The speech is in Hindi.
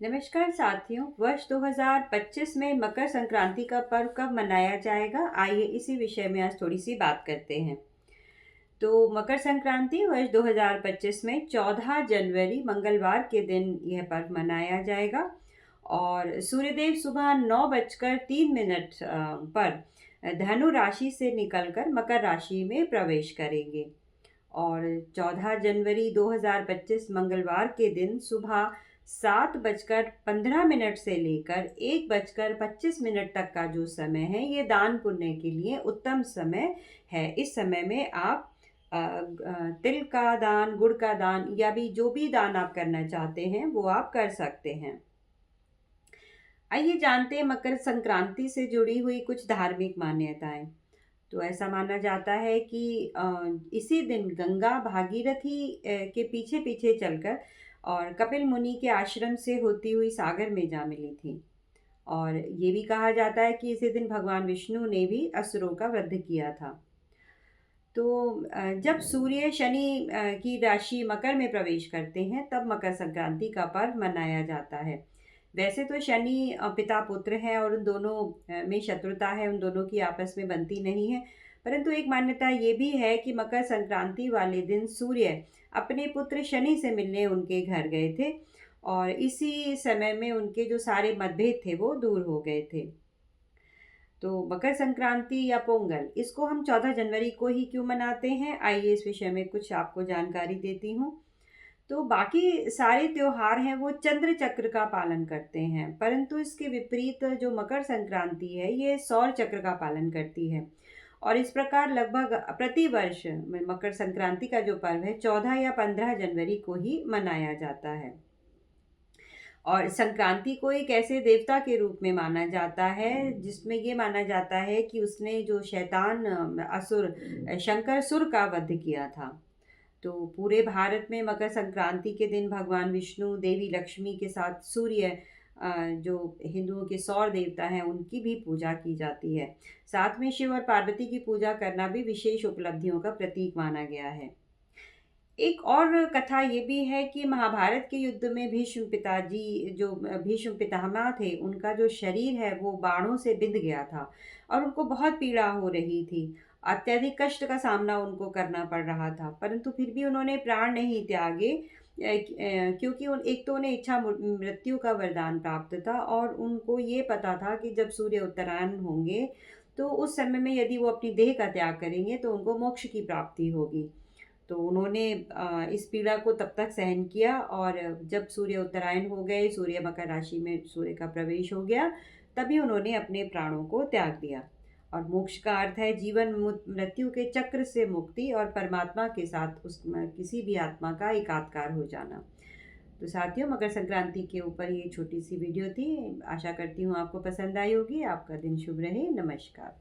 नमस्कार साथियों। वर्ष 2025 में मकर संक्रांति का पर्व कब मनाया जाएगा, आइए इसी विषय में आज थोड़ी सी बात करते हैं। तो मकर संक्रांति वर्ष 2025 में 14 जनवरी मंगलवार के दिन यह पर्व मनाया जाएगा और सूर्यदेव सुबह 9:03 पर धनु राशि से निकलकर मकर राशि में प्रवेश करेंगे और 14 जनवरी 2025 मंगलवार के दिन सुबह 7:15 से लेकर 1:25 तक का जो समय है ये दान पुण्य के लिए उत्तम समय है। इस समय में आप तिल का दान, गुड़ का दान या भी जो भी दान आप करना चाहते हैं वो आप कर सकते हैं। आइए जानते हैं मकर संक्रांति से जुड़ी हुई कुछ धार्मिक मान्यताएं। तो ऐसा माना जाता है कि इसी दिन गंगा भागीरथी के पीछे पीछे चलकर और कपिल मुनि के आश्रम से होती हुई सागर में जा मिली थी। और ये भी कहा जाता है कि इसी दिन भगवान विष्णु ने भी असुरों का वध किया था। तो जब सूर्य शनि की राशि मकर में प्रवेश करते हैं तब मकर संक्रांति का पर्व मनाया जाता है। वैसे तो शनि पिता पुत्र है और उन दोनों में शत्रुता है, उन दोनों की आपस में बनती नहीं है। परंतु एक मान्यता ये भी है कि मकर संक्रांति वाले दिन सूर्य अपने पुत्र शनि से मिलने उनके घर गए थे और इसी समय में उनके जो सारे मतभेद थे वो दूर हो गए थे। तो मकर संक्रांति या पोंगल इसको हम 14 जनवरी को ही क्यों मनाते हैं, आइए इस विषय में कुछ आपको जानकारी देती हूँ। तो बाकी सारे त्योहार हैं वो चंद्र चक्र का पालन करते हैं, परंतु इसके विपरीत जो मकर संक्रांति है ये सौर चक्र का पालन करती है। और इस प्रकार लगभग प्रति वर्ष मकर संक्रांति का जो पर्व है 14 या 15 जनवरी को ही मनाया जाता है। और संक्रांति को एक ऐसे देवता के रूप में माना जाता है जिसमें ये माना जाता है कि उसने जो शैतान असुर शंकरसुर का वध किया था। तो पूरे भारत में मकर संक्रांति के दिन भगवान विष्णु, देवी लक्ष्मी के साथ सूर्य जो हिंदुओं के सौर देवता हैं उनकी भी पूजा की जाती है। साथ में शिव और पार्वती की पूजा करना भी विशेष उपलब्धियों का प्रतीक माना गया है। एक और कथा ये भी है कि महाभारत के युद्ध में भीष्म पिताजी जो भीष्म पितामह थे उनका जो शरीर है वो बाणों से बिंध गया था और उनको बहुत पीड़ा हो रही थी। अत्यधिक कष्ट का सामना उनको करना पड़ रहा था, परंतु फिर भी उन्होंने प्राण नहीं त्यागे क्योंकि एक तो उन्हें इच्छा मृत्यु का वरदान प्राप्त था और उनको ये पता था कि जब सूर्य उत्तरायण होंगे तो उस समय में यदि वो अपनी देह का त्याग करेंगे तो उनको मोक्ष की प्राप्ति होगी। तो उन्होंने इस पीड़ा को तब तक सहन किया और जब सूर्य उत्तरायण हो गए, सूर्य मकर राशि में सूर्य का प्रवेश हो गया, तभी उन्होंने अपने प्राणों को त्याग दिया। और मोक्ष का अर्थ है जीवन मृत्यु के चक्र से मुक्ति और परमात्मा के साथ उस किसी भी आत्मा का एकात्कार हो जाना। तो साथियों, मकर संक्रांति के ऊपर ये छोटी सी वीडियो थी। आशा करती हूँ आपको पसंद आई होगी। आपका दिन शुभ रहे। नमस्कार।